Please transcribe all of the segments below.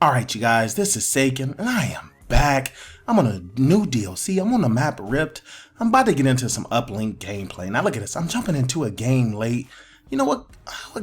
Alright you guys, this is Saken, and I am back. I'm on a new DLC. I'm on the map Ripped. I'm about to get into some uplink gameplay. Now look at this, I'm jumping into a game late. You know what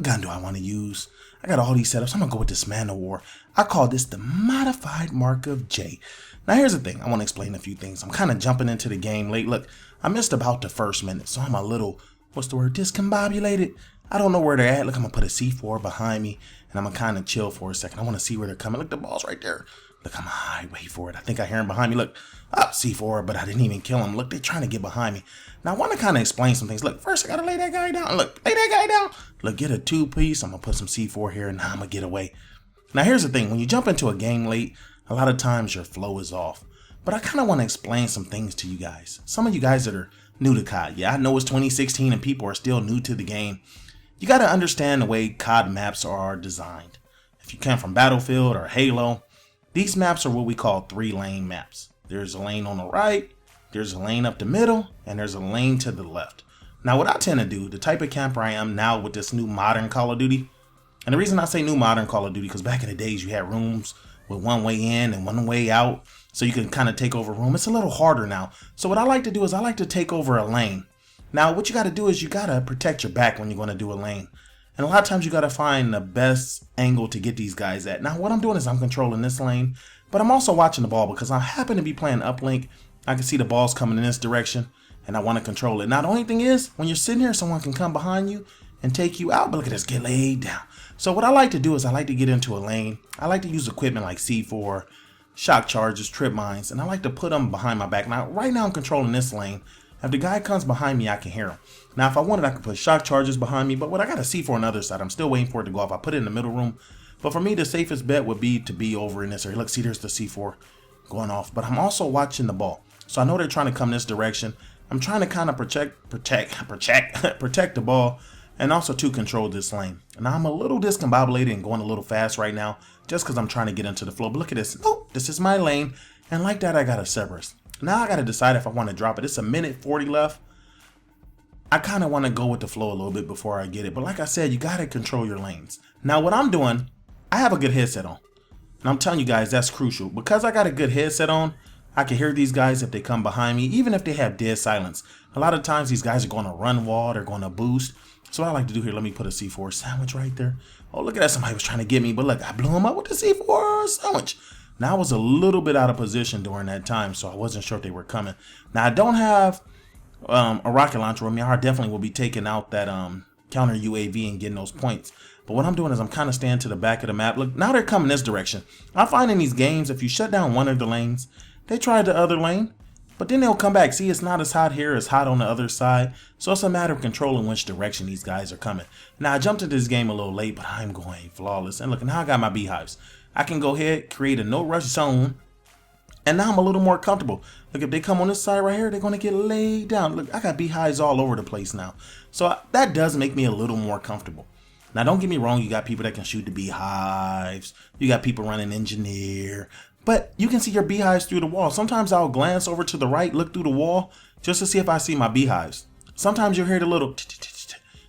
gun do I want to use? I got all these setups. I'm going to go with this Man of War. I call this the Modified Mark of J. Now here's the thing, I want to explain a few things. I'm kind of jumping into the game late. Look, I missed about the first minute, so I'm a little, discombobulated. I don't know where they're at. Look, I'm going to put a C4 behind me, and I'm going to kind of chill for a second. I want to see where they're coming. Look, the ball's right there. Look, I'm high, wait for it. I think I hear him behind me. Look, up C4, but I didn't even kill him. Look, they're trying to get behind me. Now, I want to kind of explain some things. Look, first I got to lay that guy down. Look, lay that guy down. Look, get a two-piece. I'm going to put some C4 here, and now I'm going to get away. Now, here's the thing. When you jump into a game late, a lot of times your flow is off. But I kind of want to explain some things to you guys. Some of you guys that are new to COD. Yeah, I know it's 2016 and people are still new to the game. You got to understand the way COD maps are designed. If you come from Battlefield or Halo, these maps are what we call 3-lane maps. There's a lane on the right, there's a lane up the middle, and there's a lane to the left. Now what I tend to do, the type of camper I am now with this new modern Call of Duty, and the reason I say new modern Call of Duty, because back in the days you had rooms with one way in and one way out, so you can kind of take over a room. It's a little harder now. So what I like to do is I like to take over a lane. Now, what you got to do is you got to protect your back when you're going to do a lane. And a lot of times you got to find the best angle to get these guys at. Now, what I'm doing is I'm controlling this lane, but I'm also watching the ball because I happen to be playing uplink. I can see the ball's coming in this direction and I want to control it. Now, the only thing is when you're sitting here, someone can come behind you and take you out. But look at this, get laid down. So what I like to do is I like to get into a lane. I like to use equipment like C4, shock charges, trip mines, and I like to put them behind my back. Now, right now I'm controlling this lane. If the guy comes behind me, I can hear him. Now, if I wanted, I could put shock charges behind me, but what I got a C4 on the other side. I'm still waiting for it to go off. I put it in the middle room. But for me, the safest bet would be to be over in this area. Look, see, there's the C4 going off. But I'm also watching the ball. So I know they're trying to come this direction. I'm trying to kind of protect the ball and also to control this lane. Now, I'm a little discombobulated and going a little fast right now just because I'm trying to get into the flow. But look at this. Oh, this is my lane. And like that, I got a Cerberus. Now I got to decide if I want to drop it. It's a minute 40 left. I kind of want to go with the flow a little bit before I get it. But like I said, you got to control your lanes. Now what I'm doing, I have a good headset on. And I'm telling you guys, that's crucial. Because I got a good headset on, I can hear these guys if they come behind me, even if they have dead silence. A lot of times these guys are going to run wall, they're going to boost. So what I like to do here, let me put a C4 sandwich right there. Oh, look at that. Somebody was trying to get me. But look, I blew him up with the C4 sandwich. Now, I was a little bit out of position during that time, so I wasn't sure if they were coming. Now, I don't have a rocket launcher with me. I definitely will be taking out that counter UAV and getting those points. But what I'm doing is I'm kind of staying to the back of the map. Look, now they're coming this direction. I find in these games, if you shut down one of the lanes, they try the other lane, but then they'll come back. See, it's not as hot here as hot on the other side. So it's a matter of controlling which direction these guys are coming. Now, I jumped into this game a little late, but I'm going flawless. And look, now I got my beehives. I can go ahead, create a no rush zone, and now I'm a little more comfortable. Look, if they come on this side right here, they're going to get laid down. Look, I got beehives all over the place now. So that does make me a little more comfortable. Now, don't get me wrong, you got people that can shoot the beehives. You got people running engineer. But you can see your beehives through the wall. Sometimes I'll glance over to the right, look through the wall, just to see if I see my beehives. Sometimes you'll hear the little,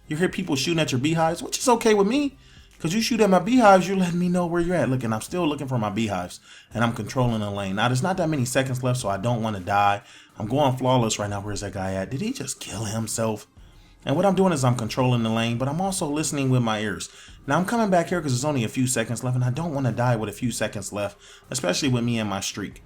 you hear people shooting at your beehives, which is okay with me. Because you shoot at my beehives, you're letting me know where you're at. Look, and I'm still looking for my beehives. And I'm controlling the lane. Now, there's not that many seconds left, so I don't want to die. I'm going flawless right now. Where's that guy at? Did he just kill himself? And what I'm doing is I'm controlling the lane, but I'm also listening with my ears. Now, I'm coming back here because there's only a few seconds left, and I don't want to die with a few seconds left, especially with me and my streak.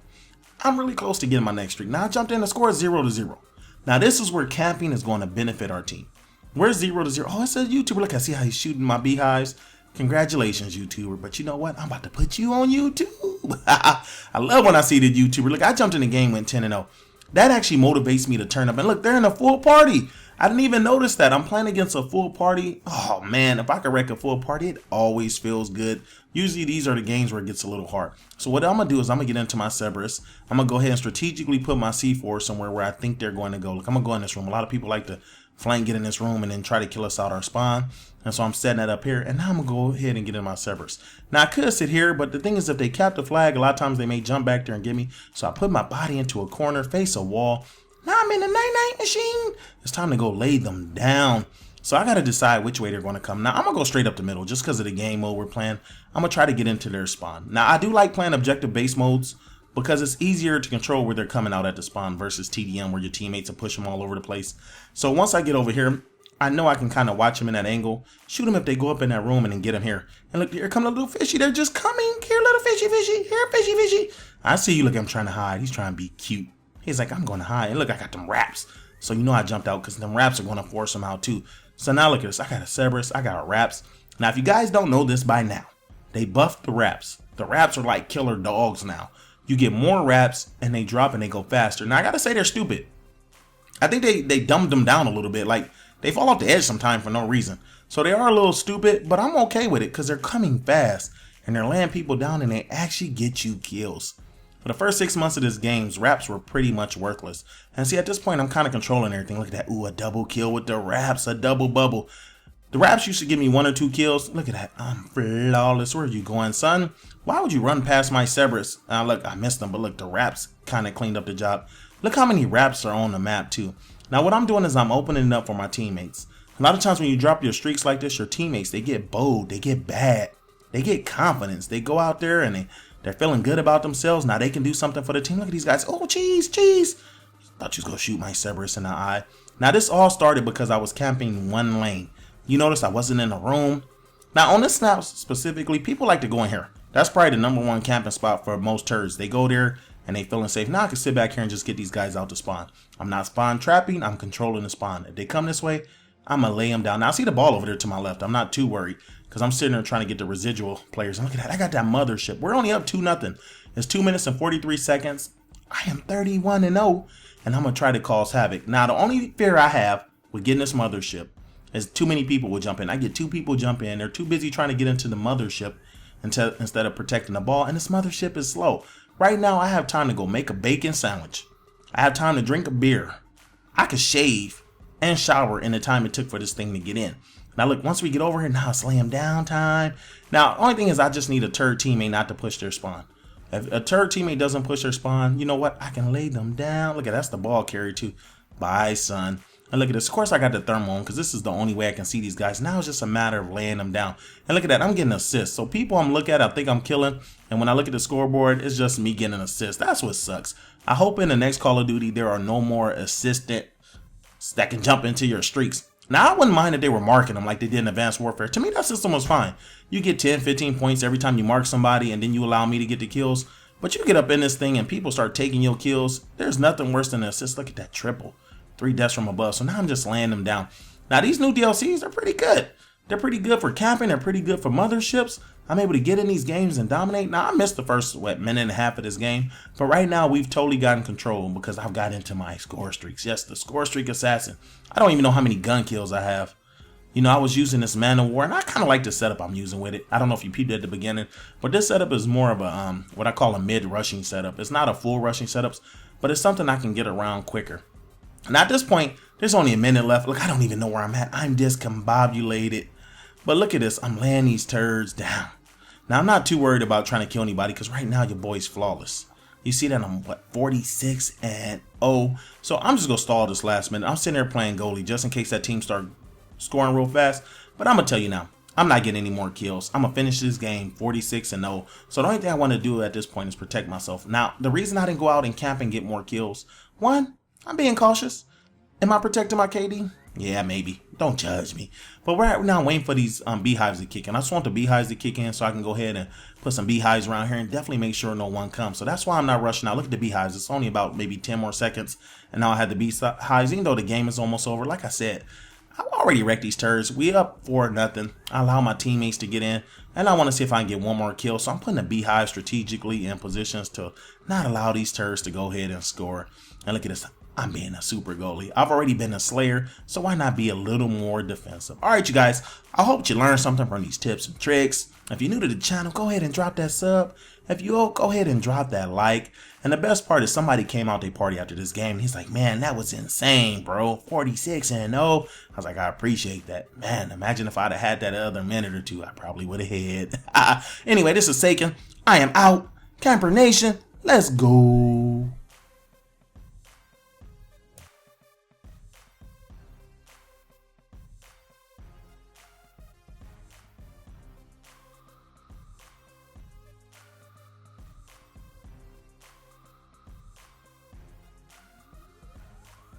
I'm really close to getting my next streak. Now, I jumped in. The score is 0-0. Now, this is where camping is going to benefit our team. Where's 0-0? Oh, it says YouTuber. Look, I see how he's shooting my beehives. Congratulations, YouTuber. But you know what? I'm about to put you on YouTube. I love when I see the YouTuber. Look, I jumped in the game, went 10-0. That actually motivates me to turn up. And look, they're in a full party. I didn't even notice that. I'm playing against a full party. Oh, man, if I could wreck a full party, it always feels good. Usually, these are the games where it gets a little hard. So what I'm going to do is I'm going to get into my Cerberus. I'm going to go ahead and strategically put my C4 somewhere where I think they're going to go. Look, I'm going to go in this room. A lot of people like to flank, get in this room, and then try to kill us out our spawn. And so I'm setting that up here. And now I'm going to go ahead and get in my Cerberus. Now, I could sit here, but the thing is, if they cap the flag, a lot of times they may jump back there and get me. So I put my body into a corner, face a wall. Now I'm in the night-night machine. It's time to go lay them down. So I got to decide which way they're going to come. Now, I'm going to go straight up the middle just because of the game mode we're playing. I'm going to try to get into their spawn. Now, I do like playing objective base modes because it's easier to control where they're coming out at the spawn versus TDM where your teammates will push them all over the place. So once I get over here, I know I can kind of watch them in that angle, shoot them if they go up in that room, and then get them here. And look, here come the little fishy. They're just coming. Here, little fishy, fishy. Here, fishy, fishy. I see you. Look, I'm trying to hide. He's trying to be cute. He's like, I'm going to hide. And look, I got them wraps. So you know I jumped out because them wraps are going to force him out too. So now look at this. I got a Cerberus. I got a wraps. Now, if you guys don't know this by now, they buffed the wraps. The wraps are like killer dogs now. You get more wraps and they drop and they go faster. Now, I got to say they're stupid. I think they dumbed them down a little bit. Like, they fall off the edge sometime for no reason. So they are a little stupid, but I'm okay with it because they're coming fast and they're laying people down and they actually get you kills. For the first 6 months of this game, wraps were pretty much worthless. And see, at this point, I'm kind of controlling everything. Look at that. Ooh, a double kill with the wraps, a double bubble. The wraps used to give me 1 or 2 kills. Look at that. I'm flawless. Where are you going, son? Why would you run past my Cerberus? Look, I missed them, but look, the wraps kind of cleaned up the job. Look how many wraps are on the map, too. Now, what I'm doing is I'm opening it up for my teammates. A lot of times when you drop your streaks like this, your teammates, they get bold, they get bad, they get confidence. They go out there and they're feeling good about themselves. Now they can do something for the team. Look at these guys. Oh, cheese. Thought you was going to shoot my Cerberus in the eye. Now, this all started because I was camping one lane. You notice I wasn't in the room. Now, on this snap specifically, people like to go in here. That's probably the #1 camping spot for most turds. They go there and they feeling safe. Now I can sit back here and just get these guys out to spawn. I'm not spawn trapping. I'm controlling the spawn. If they come this way, I'm going to lay them down. Now, I see the ball over there to my left. I'm not too worried because I'm sitting there trying to get the residual players. And look at that. I got that mothership. We're only up 2-0. It's 2 minutes and 43 seconds. I am 31-0, and I'm going to try to cause havoc. Now, the only fear I have with getting this mothership is too many people will jump in. I get 2 people jump in. They're too busy trying to get into the mothership instead of protecting the ball, and this mothership is slow. Right now, I have time to go make a bacon sandwich. I have time to drink a beer. I could shave and shower in the time it took for this thing to get in. Now look, once we get over here, now it's laying down time. Now, the only thing is I just need a turd teammate not to push their spawn. If a turd teammate doesn't push their spawn, you know what? I can lay them down. Look at that's the ball carry too. Bye, son. And look at this. Of course, I got the thermal on because this is the only way I can see these guys. Now it's just a matter of laying them down. And look at that. I'm getting assists. So people I'm looking at, I think I'm killing. And when I look at the scoreboard, it's just me getting an assist. That's what sucks. I hope in the next Call of Duty, there are no more assistants that can jump into your streaks. Now, I wouldn't mind if they were marking them like they did in Advanced Warfare. To me, that system was fine. You get 10, 15 points every time you mark somebody, and then you allow me to get the kills. But you get up in this thing and people start taking your kills. There's nothing worse than an assist. Look at that triple. 3 deaths from above. So now I'm just laying them down. Now, these new DLCs are pretty good. They're pretty good for camping. They're pretty good for motherships. I'm able to get in these games and dominate. Now, I missed the first, minute and a half of this game. But right now, we've totally gotten control because I've got into my score streaks. Yes, the score streak assassin. I don't even know how many gun kills I have. You know, I was using this Man of War, and I kind of like the setup I'm using with it. I don't know if you peeped at the beginning, but this setup is more of a, what I call a mid-rushing setup. It's not a full rushing setup, but it's something I can get around quicker. And at this point, there's only a minute left. Look, I don't even know where I'm at. I'm discombobulated. But look at this. I'm laying these turds down. Now, I'm not too worried about trying to kill anybody because right now your boy's flawless. You see that I'm, 46-0. So I'm just going to stall this last minute. I'm sitting there playing goalie just in case that team start scoring real fast. But I'm going to tell you now, I'm not getting any more kills. I'm going to finish this game 46-0. So the only thing I want to do at this point is protect myself. Now, the reason I didn't go out and camp and get more kills, one, I'm being cautious. Am I protecting my KD? Yeah, maybe. Don't judge me. But we're now waiting for these beehives to kick in. I just want the beehives to kick in so I can go ahead and put some beehives around here and definitely make sure no one comes. So that's why I'm not rushing out. Look at the beehives. It's only about maybe 10 more seconds. And now I have the beehives. Even though the game is almost over, like I said, I've already wrecked these turds. We up 4-0. I allow my teammates to get in. And I want to see if I can get one more kill. So I'm putting the beehive strategically in positions to not allow these turds to go ahead and score. And look at this. I'm being a super goalie. I've already been a slayer, so why not be a little more defensive? All right, you guys, I hope you learned something from these tips and tricks. If you're new to the channel, go ahead and drop that sub. If you will, go ahead and drop that like. And the best part is somebody came out to party after this game. And he's like, man, that was insane, bro. 46-0. I was like, I appreciate that. Man, imagine if I'd have had that other minute or two, I probably would have had. Anyway, this is Saken. I am out. Camper Nation, let's go.